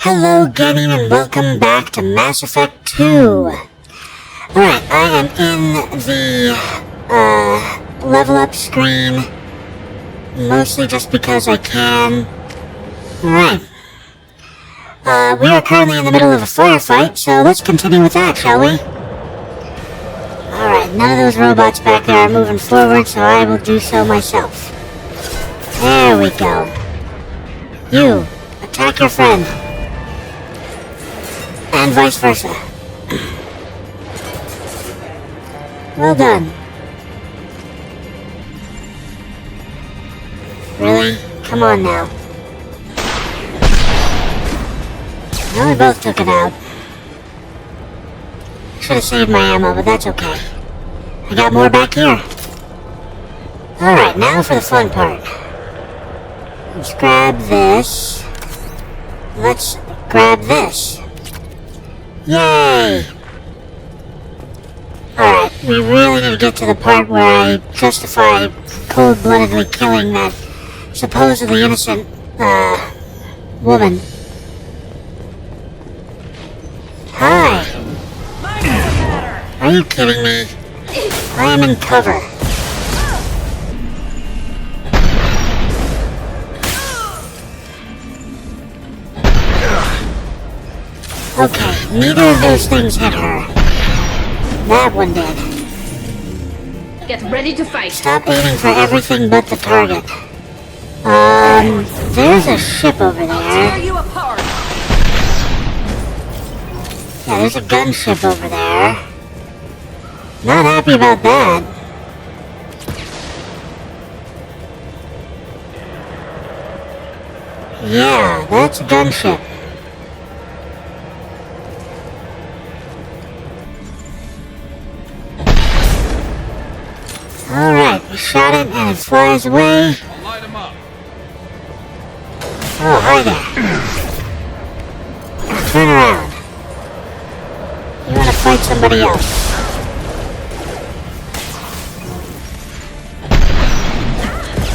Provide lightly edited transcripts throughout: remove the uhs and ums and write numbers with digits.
Hello gaming and welcome back to Mass Effect 2. Alright, I am in the level up screen, mostly just because I can. Alright. We are currently in the middle of a firefight, so let's continue with that, shall we? Alright, none of those robots back there are moving forward, so I will do so myself. There we go. You, attack your friend. And vice versa. Well done. Really? Come on now. Well, we both took it out. Should have saved my ammo, but that's okay. I got more back here. Alright, now for the fun part. Let's grab this. Let's grab this. Yay! Alright, we really need to get to the part where I justify cold-bloodedly killing that supposedly innocent, woman. Hi! Are you kidding me? I am in cover. Okay, neither of those things hit her. That one did. Get ready to fight. Stop aiming for everything but the target. There's a ship over there. Tear you apart. Yeah, there's a gunship over there. Not happy about that. Yeah, that's a gunship. Alright, we shot it and it flies away. Light him up. Oh, hi there. Turn around. You want to fight somebody else.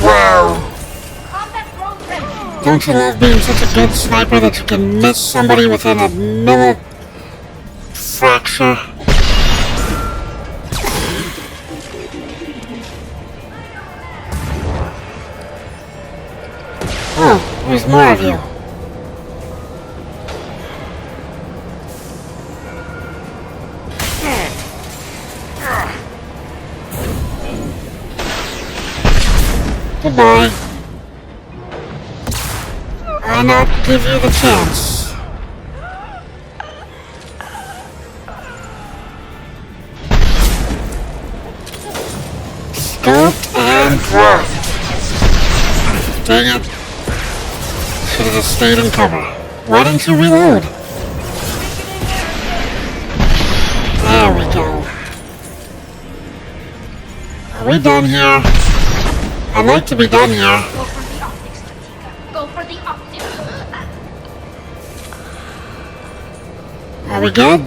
Wow. Don't you love being such a good sniper that you can miss somebody within a fracture? Oh, there's more of you. Goodbye. Why not give you the chance? Scoped and dropped. Dang it. Should have just stayed in cover. Why didn't you reload? There we go. Are we done here? I'd like to be done here. Go for the optics. Are we good?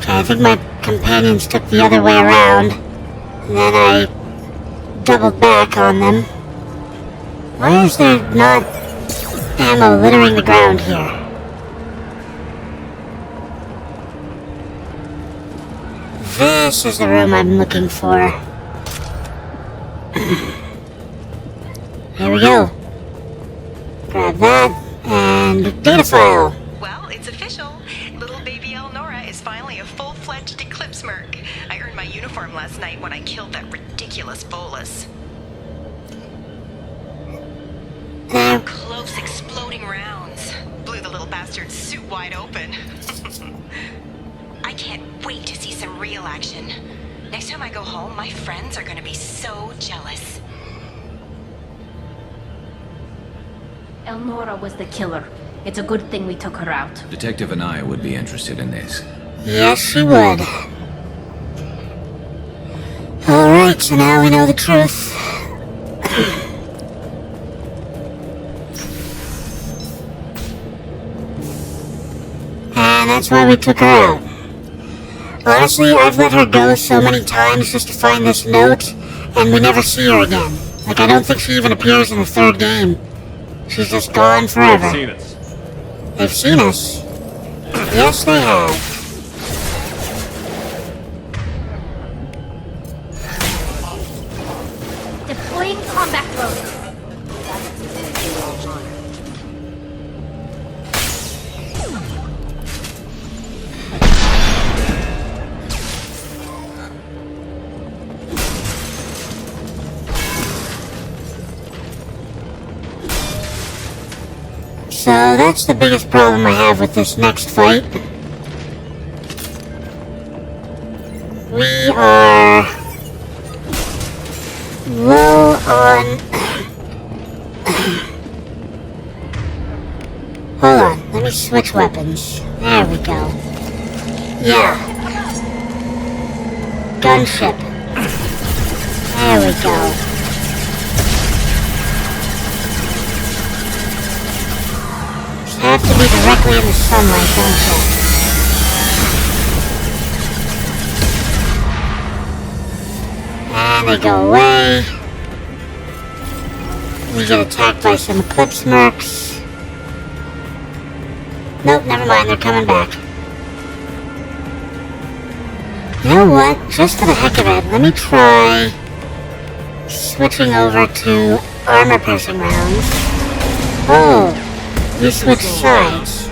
I think my companions took the other way around, and then I doubled back on them. Why is there not ammo littering the ground here? This is the room I'm looking for. Here we go. Grab that, and data file. Well, it's official. Little baby Elnora is finally a full-fledged Eclipse merc. I earned my uniform last night when I killed that ridiculous bolus. Close exploding rounds. Blew the little bastard's suit wide open. I can't wait to see some real action. Next time I go home, my friends are gonna be so jealous. Elnora was the killer. It's a good thing we took her out. Detective Anaya would be interested in this. Yes, she would. Alright, so now we know the truth. And that's why we took her out. Honestly, I've let her go so many times just to find this note, and we never see her again. Like, I don't think she even appears in the third game. She's just gone forever. They've seen us. They've seen us. Yes, they have. Deploying combat mode. So that's the biggest problem I have with this next fight. We are low on... Hold on, let me switch weapons. There we go. Yeah. Gunship. There we go. Have to be directly in the sunlight, don't you? And they go away. We get attacked by some Eclipse mercs. Nope, never mind, they're coming back. You know what? Just for the heck of it, let me try switching over to armor-piercing rounds. Oh! You switch sides.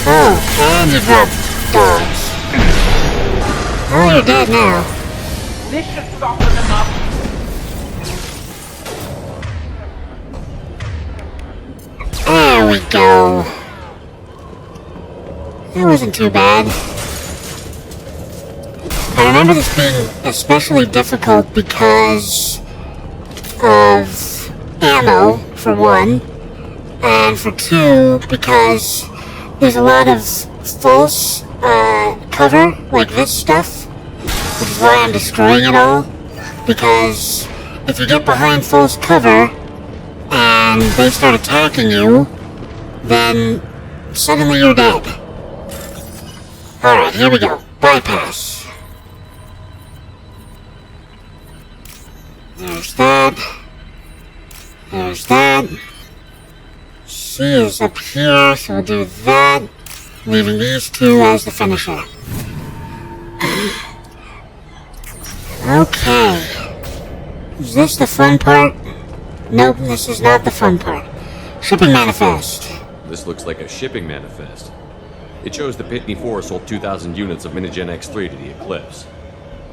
Oh, and you drop dogs. Oh, you're dead now. This should soften them up. There we go. That wasn't too bad. I remember this being especially difficult because of ammo, for one, and for two, because there's a lot of false cover, like this stuff, which is why I'm destroying it all, because if you get behind false cover and they start attacking you, then suddenly you're dead. Alright, here we go. Bypass. There's that. There's that. C is up here, so we'll do that, leaving these two as the finisher. Okay. Is this the fun part? Nope, this is not the fun part. Shipping manifest. This looks like a shipping manifest. It shows the Pitney 4 sold 2,000 units of Minigen X3 to the Eclipse,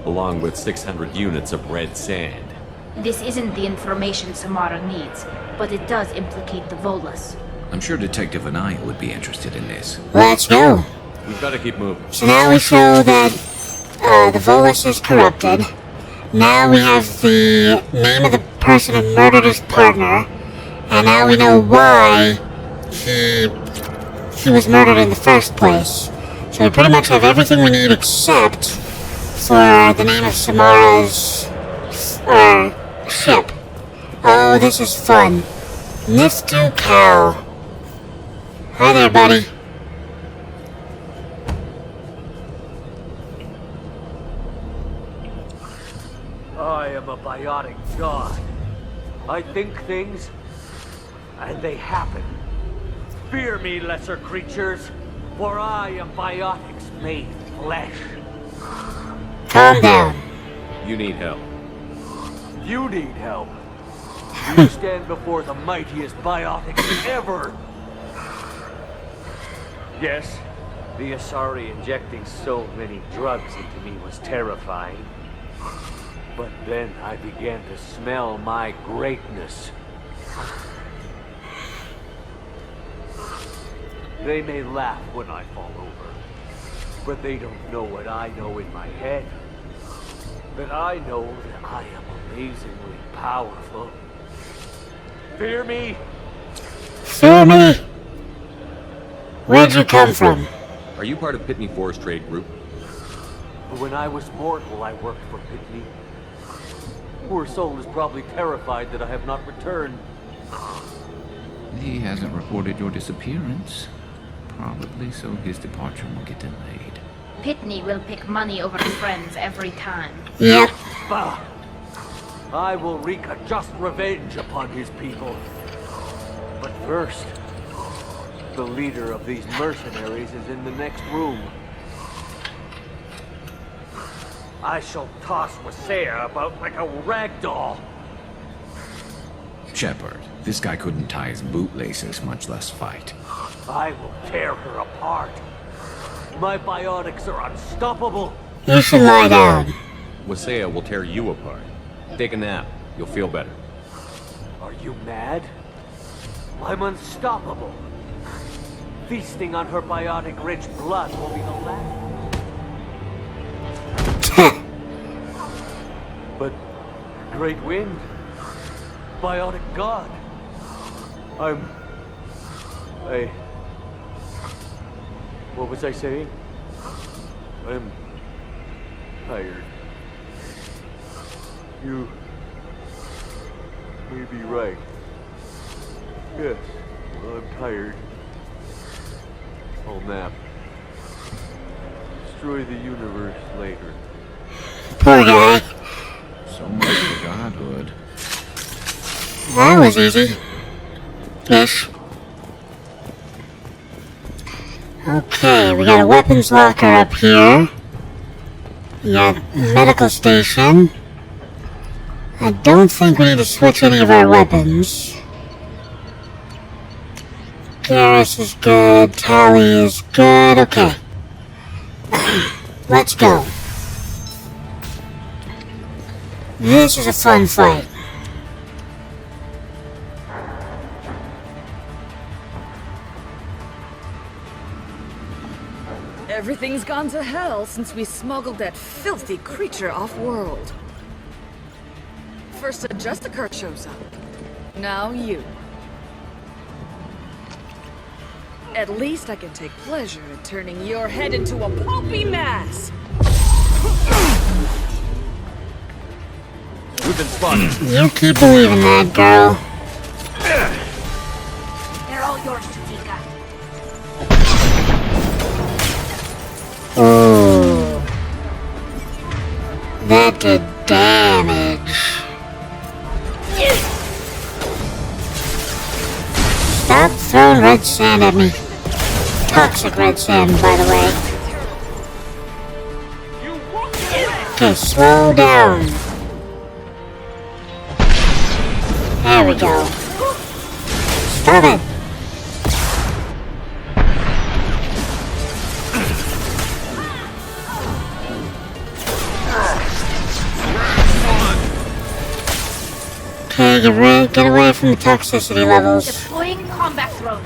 along with 600 units of red sand. This isn't the information Samara needs, but it does implicate the Volas. I'm sure Detective and I would be interested in this. Let's go. We've got to keep moving. So now we show that the Volus is corrupted. Now we have the name of the person who murdered his partner, and now we know why he was murdered in the first place. So we pretty much have everything we need except for the name of Samara's ship. Oh, this is fun. Niftu Cow. Hi there, buddy. I am a biotic god. I think things, and they happen. Fear me, lesser creatures, for I am biotics made flesh. Calm down. You need help. You need help. You stand before the mightiest biotics ever. Yes, the Asari injecting so many drugs into me was terrifying. But then I began to smell my greatness. They may laugh when I fall over, but they don't know what I know in my head. That I know that I am amazingly powerful. Fear me? Fear me? Where'd you come from? Are you part of Pitney 4's trade group? When I was mortal, I worked for Pitney. Poor soul is probably terrified that I have not returned. He hasn't reported your disappearance. Probably so his departure will get delayed. Pitney will pick money over friends every time. Yep. Bah! I will wreak a just revenge upon his people. But first, the leader of these mercenaries is in the next room. I shall toss Wasea about like a rag doll. Shepard, this guy couldn't tie his bootlaces, much less fight. I will tear her apart. My biotics are unstoppable. You should lie down. Wasea will tear you apart. Take a nap. You'll feel better. Are you mad? I'm unstoppable. Feasting on her biotic-rich blood will be the last. But Great Wind, biotic god. What was I saying? I'm tired. You may be right. Yes, I'm tired. I'll nap. Destroy the universe later. Poor guy. So much for godhood. That was easy. Ish. Okay, we got a weapons locker up here. We got a medical station. I don't think we need to switch any of our weapons. Garrus is good. Tali is good. Okay. Let's go. This is a fun fight. Everything's gone to hell since we smuggled that filthy creature off-world. First a Justicar shows up. Now you. At least I can take pleasure in turning your head into a pulpy mass! We've been spotted. You keep believing that, girl. They're all yours, Justicar. Ooh. That did damage. Stop throwing red sand at me. Toxic red sand, by the way. Okay, slow down. There we go. Stop it. Okay, get away from the toxicity levels. Deploying combat drone.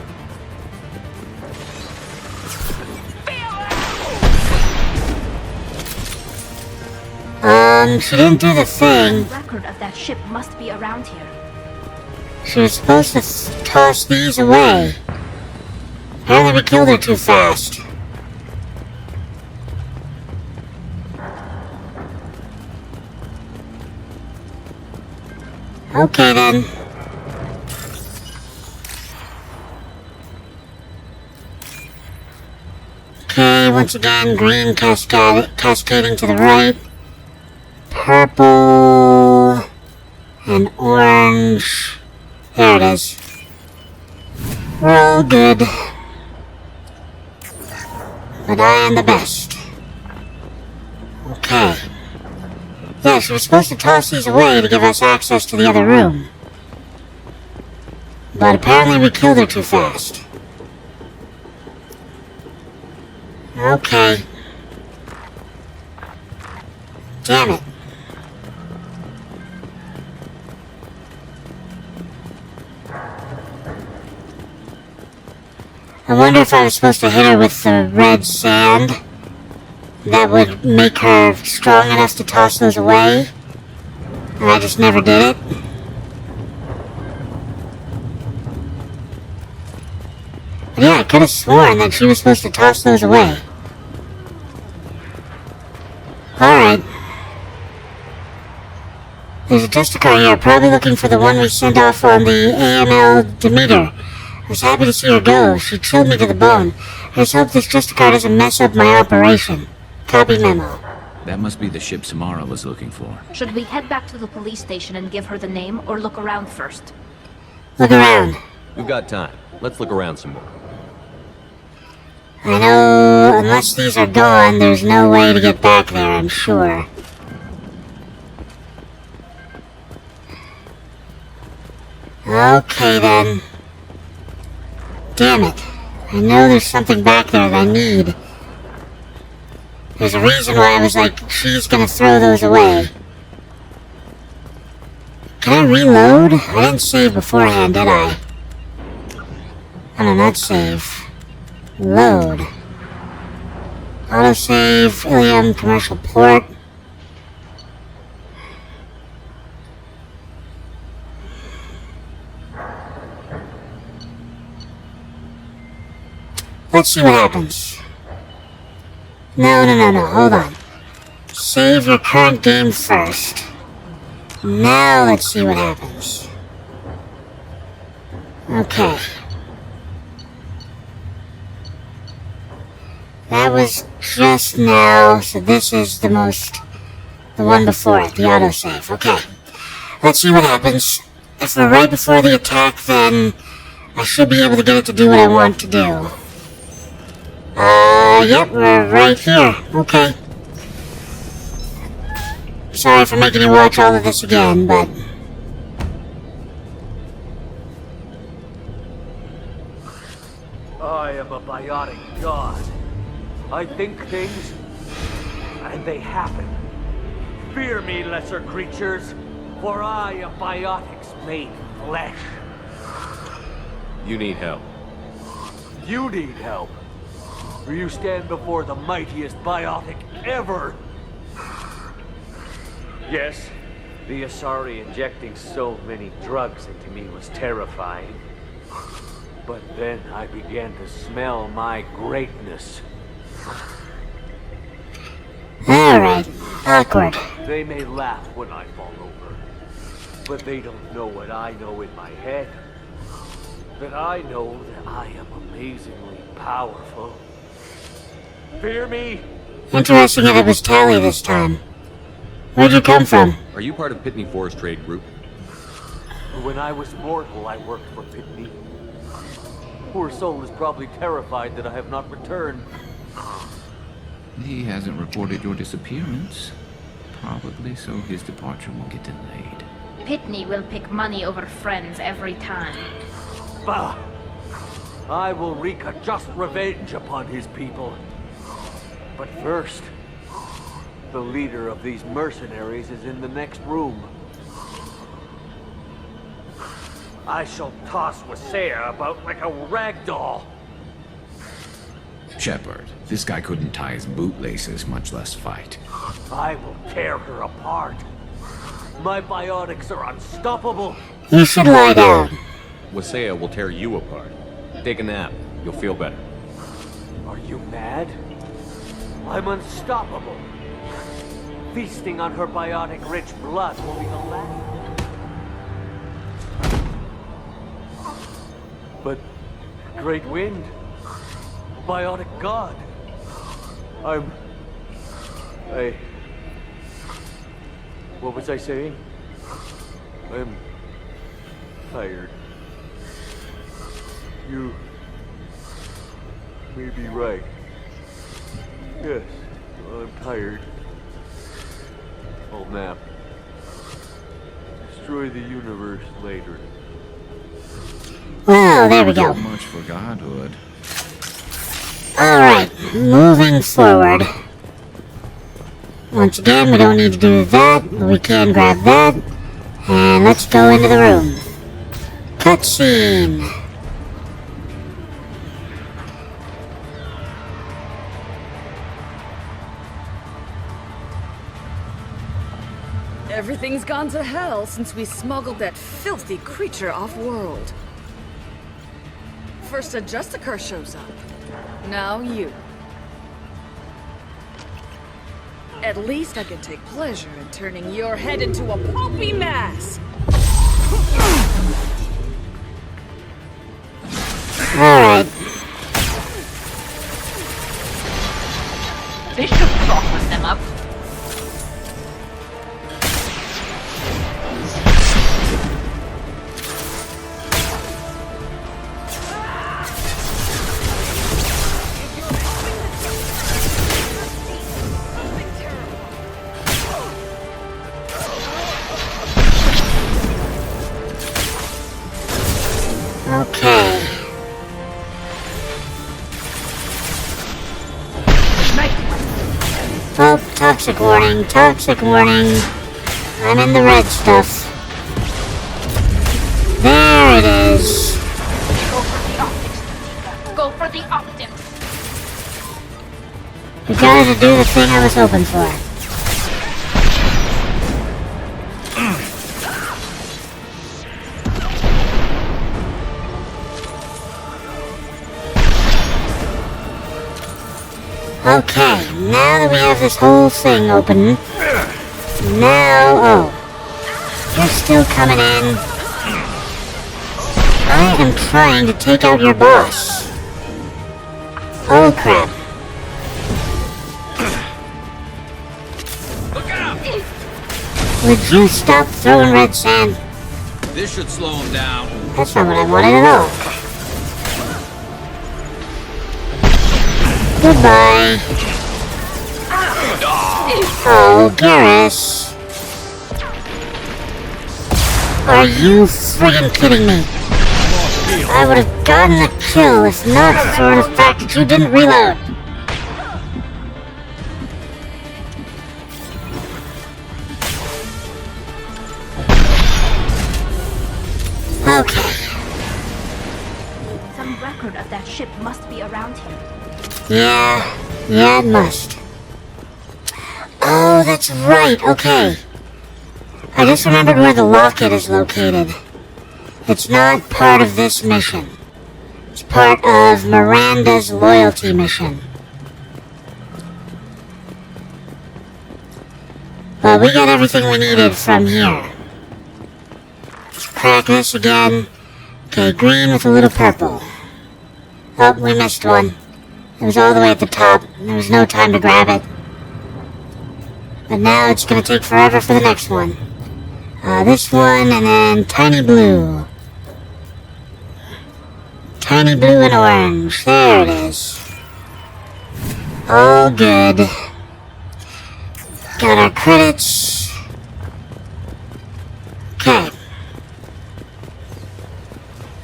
She didn't do the thing. Record of that ship must be around here. She was supposed to toss these away. Apparently we killed her too fast. Okay then. Okay, once again, green cascading to the right. Purple and orange. There it is. We're all good. But I am the best. Okay. Yeah, she was supposed to toss these away to give us access to the other room. But apparently we killed her too fast. Okay. Damn it. I wonder if I was supposed to hit her with the red sand. That would make her strong enough to toss those away. And I just never did it. But yeah, I could have sworn that she was supposed to toss those away. Alright. There's a Justicar here, probably looking for the one we sent off on the AML Demeter. was happy to see her go. She chilled me to the bone. I just hope this Justicar doesn't mess up my operation. Copy memo. That must be the ship Samara was looking for. Should we head back to the police station and give her the name, or look around first? Look around. We've got time. Let's look around some more. I know, unless these are gone, there's no way to get back there, I'm sure. Okay then. Damn it. I know there's something back there that I need. There's a reason why I was like, she's gonna throw those away. Can I reload? I didn't save beforehand, did I? Oh no, not save. Load. Autosave, Ilium, commercial port. Let's see what happens. No, hold on. Save your current game first. Now let's see what happens. Okay. That was just now, so this is the one before it, the autosave. Okay. Let's see what happens. If we're right before the attack, then I should be able to get it to do what I want to do. Yep, we're right here. Okay. Sorry for making you watch all of this again, but... I am a biotic god. I think things, and they happen. Fear me, lesser creatures, for I am biotics made flesh. You need help. You need help. For you stand before the mightiest biotic ever. Yes, the Asari injecting so many drugs into me was terrifying. But then I began to smell my greatness. Alright, awkward. They may laugh when I fall over, but they don't know what I know in my head. That I know that I am amazingly powerful. Fear me? Interesting that it was Tali this time. Where'd you come from? Are you part of Pitney 4's trade group? When I was mortal, I worked for Pitney. Poor soul is probably terrified that I have not returned. He hasn't reported your disappearance. Probably so his departure will get delayed. Pitney will pick money over friends every time. Bah! I will wreak a just revenge upon his people. But first, the leader of these mercenaries is in the next room. I shall toss Wasea about like a rag doll. Shepard, this guy couldn't tie his bootlaces, much less fight. I will tear her apart. My biotics are unstoppable. You should lie down. Wasea will tear you apart. Take a nap. You'll feel better. Are you mad? I'm unstoppable. Feasting on her biotic-rich blood will be the last. But Great Wind, biotic god. What was I saying? I'm tired. You may be right. Yes, I'm tired. I'll nap. Destroy the universe later. Well, there we go. So much for godhood. Alright, moving forward. Once again, we don't need to do that, but we can grab that. And let's go into the room. Cutscene! Everything's gone to hell since we smuggled that filthy creature off-world. First a Justicar shows up. Now you. At least I can take pleasure in turning your head into a pulpy mass! Alright. This should soften them up. Okay. Oh, toxic warning, toxic warning. I'm in the red stuff. There it is. Go for the optics, Justicar. Go for the optics. We gotta do the thing I was hoping for. Okay, now that we have this whole thing open, now, oh, you're still coming in. I am trying to take out your boss. Oh crap. Look out! Would you stop throwing red sand? This should slow him down. That's not what I wanted at all. Goodbye. Oh, Garrus. Are you friggin' kidding me? I would have gotten the kill if not for the fact that you didn't reload. Okay. Some record of that ship must be around here. Yeah, it must. Oh, that's right, okay. I just remembered where the locket is located. It's not part of this mission. It's part of Miranda's loyalty mission. But we got everything we needed from here. Let's crack this again. Okay, green with a little purple. Oh, we missed one. It was all the way at the top. There was no time to grab it. But now it's going to take forever for the next one. This one, and then tiny blue. Tiny blue and orange. There it is. All good. Got our credits. Okay.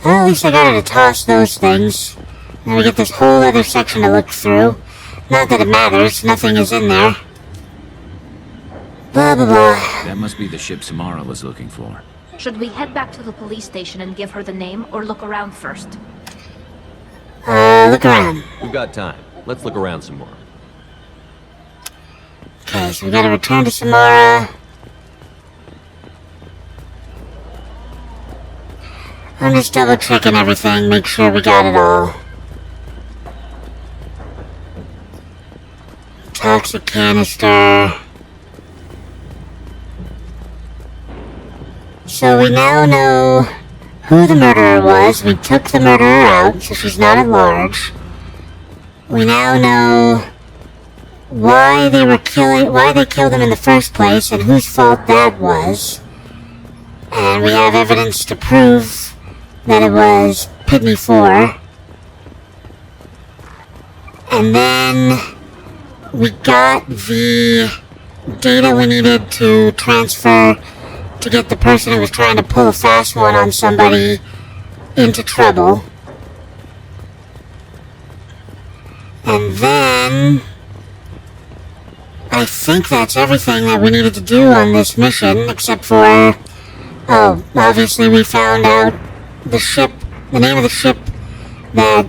Well, at least I got her to toss those things. Now we get this whole other section to look through. Not that it matters, nothing is in there. Blah blah blah. That must be the ship Samara was looking for. Should we head back to the police station and give her the name, or look around first? Look around. We've got time. Let's look around some more. Okay, so we gotta return to Samara. I'm just double checking everything, make sure we got it all. Toxic canister. So we now know who the murderer was. We took the murderer out, so she's not at large. We now know why they killed him in the first place and whose fault that was. And we have evidence to prove that it was EP24. And then we got the data we needed to transfer to get the person who was trying to pull a fast one on somebody into trouble. And then I think that's everything that we needed to do on this mission, except for, oh, obviously we found out the name of the ship that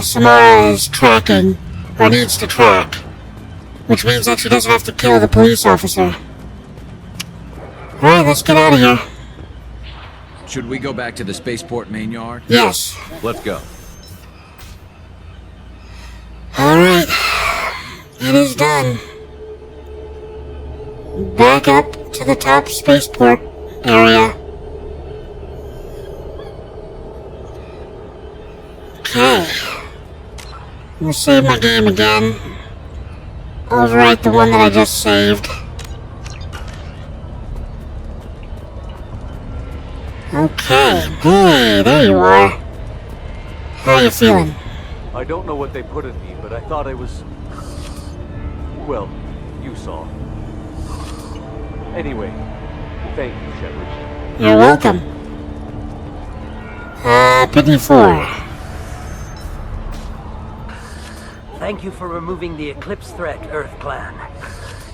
Samara is tracking, or needs to track, which means that she doesn't have to kill the police officer. Alright, let's get out of here. Should we go back to the spaceport main yard? Yes. Let's go. Alright. It is done. Back up to the top spaceport area. Okay. I'm gonna save my game again. Overwrite the one that I just saved. Okay. Hey, there you are. How you feeling? I don't know what they put in me, but I thought I was... Well, you saw. Anyway, thank you, Shepard. You're welcome. EP24. Thank you for removing the Eclipse threat, Earth Clan.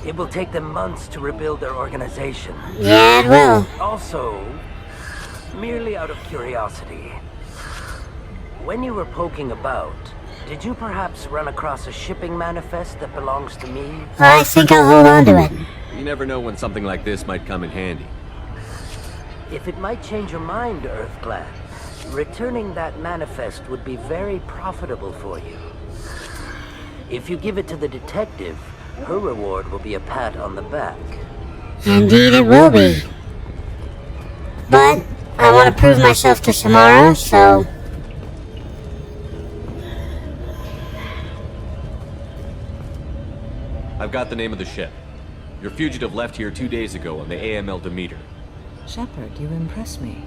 It will take them months to rebuild their organization. Yeah, it will. Also, merely out of curiosity, when you were poking about, did you perhaps run across a shipping manifest that belongs to me? I think I'll hold on to it. You never know when something like this might come in handy. If it might change your mind, Earth Clan, returning that manifest would be very profitable for you. If you give it to the detective, her reward will be a pat on the back. Indeed it will be. But I want to prove myself to Samara, so... I've got the name of the ship. Your fugitive left here 2 days ago on the AML Demeter. Shepard, you impress me.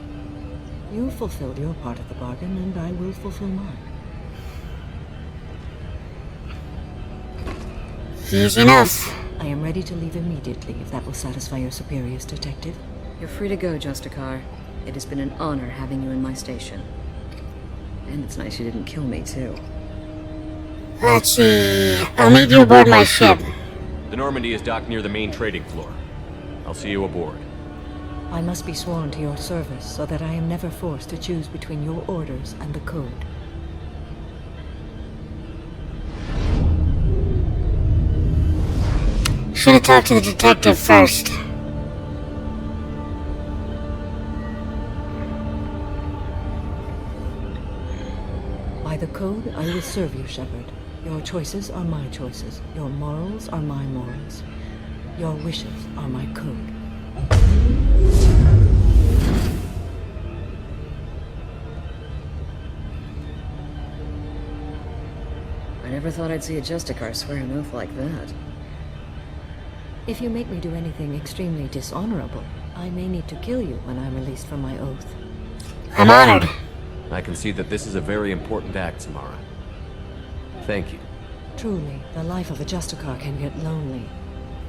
You fulfilled your part of the bargain, and I will fulfill mine. Easy enough. I am ready to leave immediately, if that will satisfy your superiors, Detective. You're free to go, Justicar. It has been an honor having you in my station. And it's nice you didn't kill me, too. Let's see... I'll meet you aboard my ship. The Normandy is docked near the main trading floor. I'll see you aboard. I must be sworn to your service, so that I am never forced to choose between your orders and the Code. Should have talked to the detective first. By the Code, I will serve you, Shepard. Your choices are my choices. Your morals are my morals. Your wishes are my code. I never thought I'd see a Justicar swear an oath like that. If you make me do anything extremely dishonorable, I may need to kill you when I'm released from my oath. I'm honored. I can see that this is a very important act, Samara. Thank you. Truly, the life of a Justicar can get lonely.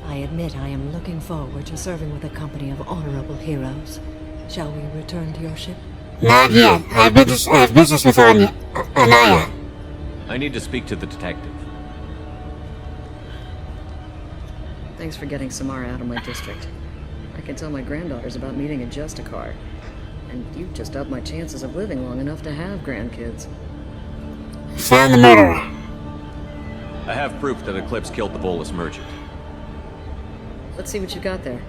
I admit I am looking forward to serving with a company of honorable heroes. Shall we return to your ship? Not yet. I have business with Anaya. I need to speak to the detective. Thanks for getting Samara out of my district. I can tell my granddaughters about meeting a Justicar. And you just upped my chances of living long enough to have grandkids. Found the murderer. I have proof that Eclipse killed the Bolus merchant. Let's see what you got there.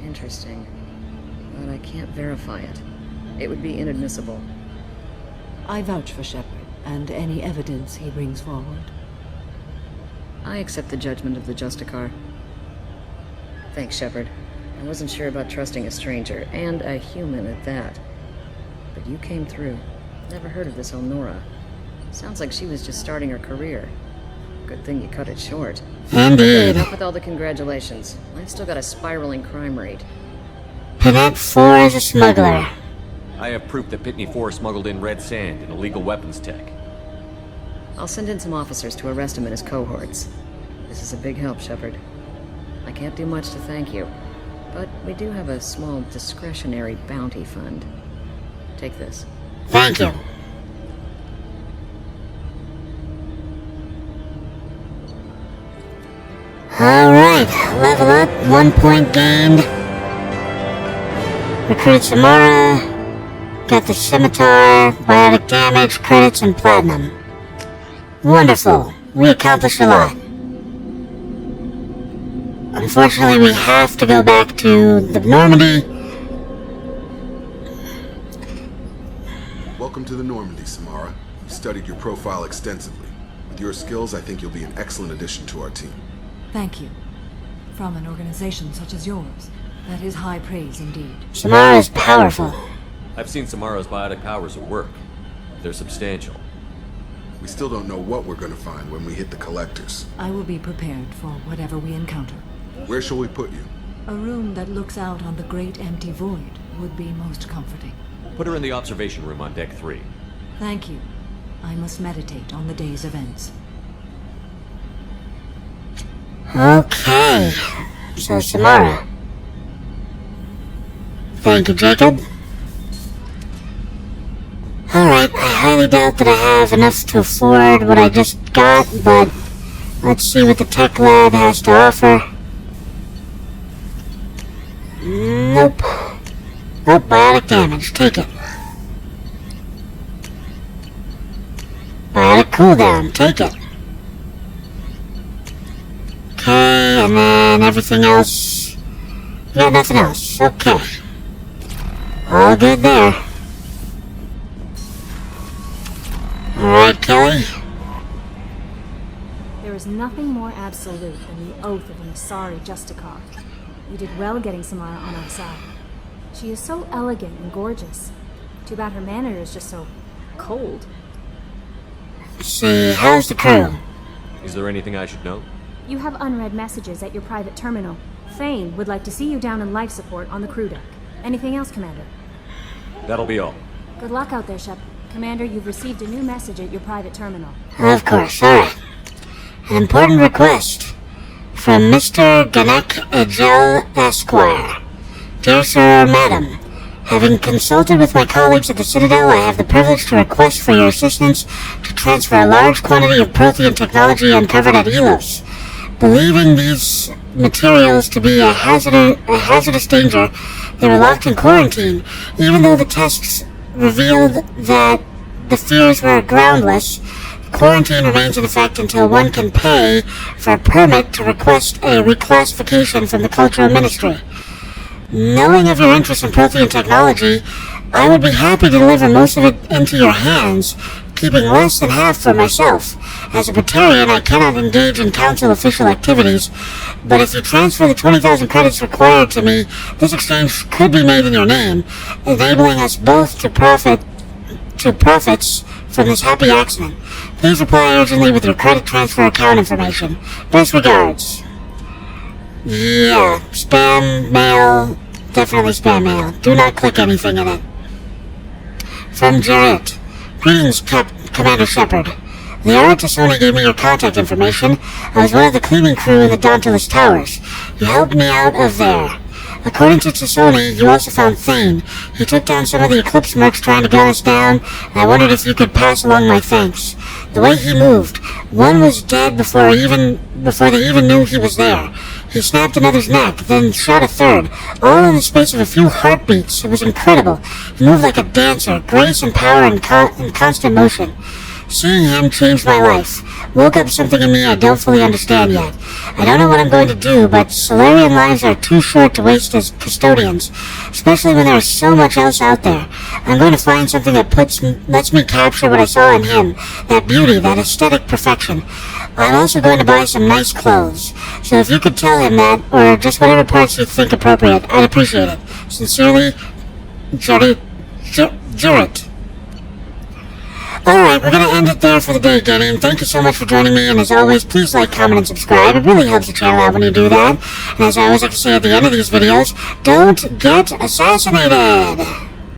Interesting. But I can't verify it. It would be inadmissible. I vouch for Shepard, and any evidence he brings forward. I accept the judgment of the Justicar. Thanks, Shepard. I wasn't sure about trusting a stranger, and a human at that. But you came through. Never heard of this Elnora. Sounds like she was just starting her career. Good thing you cut it short. Indeed. Enough with all the congratulations. I've still got a spiraling crime rate. Pinette 4 is a smuggler. I have proof that Pitney 4 smuggled in red sand and illegal weapons tech. I'll send in some officers to arrest him and his cohorts. This is a big help, Shepard. I can't do much to thank you, but we do have a small discretionary bounty fund. Take this. Thank you. Alright, level up, 1 point gained. Recruited Samara. Got the scimitar, biotic damage, credits, and platinum. Wonderful. We accomplished a lot. Unfortunately, we have to go back to the Normandy. Welcome to the Normandy, Samara. We studied your profile extensively. With your skills, I think you'll be an excellent addition to our team. Thank you. From an organization such as yours, that is high praise indeed. Samara is powerful. I've seen Samara's biotic powers at work. They're substantial. We still don't know what we're gonna find when we hit the collectors. I will be prepared for whatever we encounter. Where shall we put you? A room that looks out on the great empty void would be most comforting. Put her in the observation room on deck 3. Thank you. I must meditate on the day's events. Okay. So, Samara. Thank you, Jacob. Alright, I highly doubt that I have enough to afford what I just got, but let's see what the tech lab has to offer. Nope. Nope, biotic damage. Take it. Biotic cooldown. Take it. Okay, and then everything else. You got nothing else. Okay. All good there. Alright, Kelly. There is nothing more absolute than the oath of an Asari Justicar. You did well getting Samara on our side. She is so elegant and gorgeous. Too bad her manner is just so cold. See, how's the crew? Is there anything I should know? You have unread messages at your private terminal. Thane would like to see you down in life support on the crew deck. Anything else, Commander? That'll be all. Good luck out there, Shep. Commander, you've received a new message at your private terminal. Of course, alright. An important request from Mr. Ganek Ejel Esquire. Dear Sir or Madam, having consulted with my colleagues at the Citadel, I have the privilege to request for your assistance to transfer a large quantity of Prothean technology uncovered at Elos. Believing these materials to be a hazardous danger, they were locked in quarantine, even though the tests revealed that the fears were groundless. Quarantine remains in effect until one can pay for a permit to request a reclassification from the Cultural Ministry. Knowing of your interest in Prothean technology, I would be happy to deliver most of it into your hands, keeping less than half for myself. As a Praetorian, I cannot engage in council official activities, but if you transfer the 20,000 credits required to me, this exchange could be made in your name, enabling us both to profits from this happy accident. Please reply urgently with your credit transfer account information. Best regards. Yeah, spam mail. Definitely spam mail. Do not click anything in it. From Jarrett. Greetings, Commander Shepard. The Tasoni gave me your contact information. I was one of the cleaning crew in the Dauntless Towers. You helped me out of there. According to Tasoni, you also found Thane. He took down some of the Eclipse mercs trying to gun us down, and I wondered if you could pass along my thanks. The way he moved, one was dead before they even knew he was there. He snapped another's neck, then shot a third, all in the space of a few heartbeats. It was incredible. He moved like a dancer, grace and power and constant motion. Seeing him changed my life. Woke up something in me I don't fully understand yet. I don't know what I'm going to do, but Solarian lives are too short to waste as custodians, especially when there is so much else out there. I'm going to find something that lets me capture what I saw in him, that beauty, that aesthetic perfection. I'm also going to buy some nice clothes, so if you could tell him that, or just whatever parts you think appropriate, I'd appreciate it. Sincerely, Jarrett. Alright, we're gonna end it there for the day, gaming. Thank you so much for joining me, and as always, please like, comment, and subscribe. It really helps the channel out when you do that. And as I always like to say at the end of these videos, don't get assassinated!